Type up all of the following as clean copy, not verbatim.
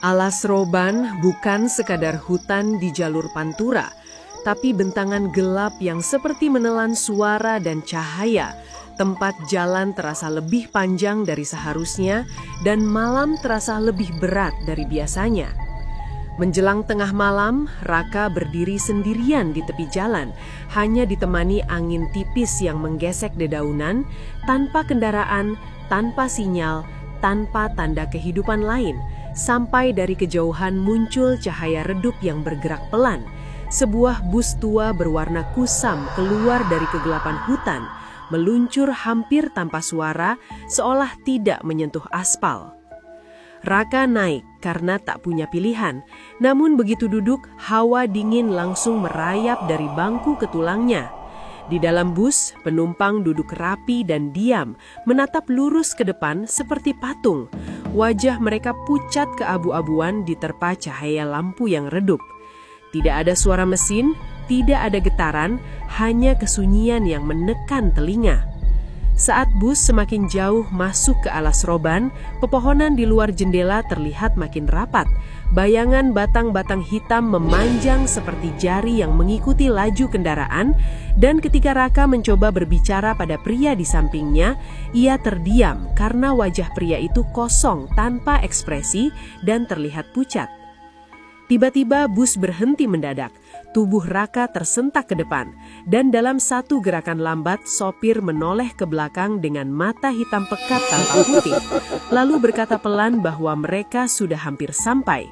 Alas Roban bukan sekadar hutan di jalur Pantura, tapi bentangan gelap yang seperti menelan suara dan cahaya. Tempat jalan terasa lebih panjang dari seharusnya dan malam terasa lebih berat dari biasanya. Menjelang tengah malam, Raka berdiri sendirian di tepi jalan, hanya ditemani angin tipis yang menggesek dedaunan, tanpa kendaraan, tanpa sinyal, tanpa tanda kehidupan lain. Sampai dari kejauhan muncul cahaya redup yang bergerak pelan. Sebuah bus tua berwarna kusam keluar dari kegelapan hutan, meluncur hampir tanpa suara, seolah tidak menyentuh aspal. Raka naik karena tak punya pilihan, namun begitu duduk, hawa dingin langsung merayap dari bangku ke tulangnya. Di dalam bus, penumpang duduk rapi dan diam, menatap lurus ke depan seperti patung. Wajah mereka pucat keabu-abuan diterpa cahaya lampu yang redup. Tidak ada suara mesin, tidak ada getaran, hanya kesunyian yang menekan telinga. Saat bus semakin jauh masuk ke Alas Roban, pepohonan di luar jendela terlihat makin rapat. Bayangan batang-batang hitam memanjang seperti jari yang mengikuti laju kendaraan, dan ketika Raka mencoba berbicara pada pria di sampingnya, ia terdiam karena wajah pria itu kosong tanpa ekspresi dan terlihat pucat. Tiba-tiba bus berhenti mendadak, tubuh Raka tersentak ke depan, dan dalam satu gerakan lambat sopir menoleh ke belakang dengan mata hitam pekat tanpa putih, lalu berkata pelan bahwa mereka sudah hampir sampai.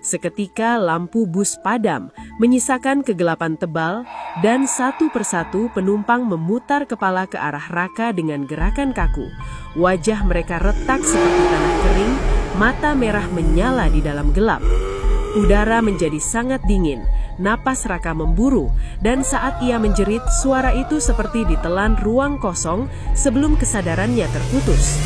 Seketika lampu bus padam, menyisakan kegelapan tebal, dan satu persatu penumpang memutar kepala ke arah Raka dengan gerakan kaku. Wajah mereka retak seperti tanah kering, mata merah menyala di dalam gelap. Udara menjadi sangat dingin, napas Raka memburu, dan saat ia menjerit, suara itu seperti ditelan ruang kosong sebelum kesadarannya terputus.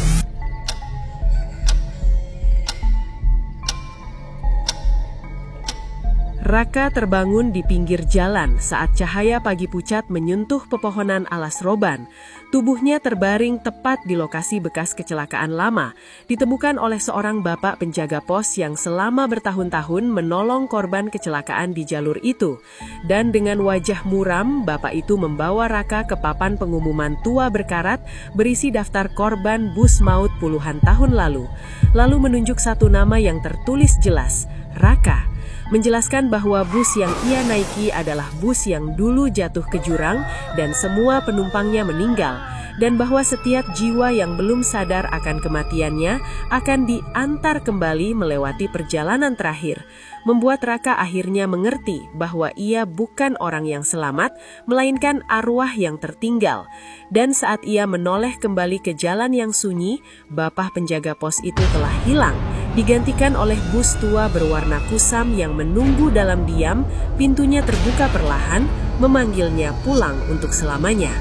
Raka terbangun di pinggir jalan saat cahaya pagi pucat menyentuh pepohonan Alas Roban. Tubuhnya terbaring tepat di lokasi bekas kecelakaan lama, ditemukan oleh seorang bapak penjaga pos yang selama bertahun-tahun menolong korban kecelakaan di jalur itu. Dan dengan wajah muram, bapak itu membawa Raka ke papan pengumuman tua berkarat berisi daftar korban bus maut puluhan tahun lalu. Lalu menunjuk satu nama yang tertulis jelas, Raka. Menjelaskan bahwa bus yang ia naiki adalah bus yang dulu jatuh ke jurang dan semua penumpangnya meninggal, dan bahwa setiap jiwa yang belum sadar akan kematiannya akan diantar kembali melewati perjalanan terakhir. Membuat Raka akhirnya mengerti bahwa ia bukan orang yang selamat, melainkan arwah yang tertinggal. Dan saat ia menoleh kembali ke jalan yang sunyi, bapak penjaga pos itu telah hilang, digantikan oleh bus tua berwarna kusam yang menunggu dalam diam. Pintunya terbuka perlahan, memanggilnya pulang untuk selamanya.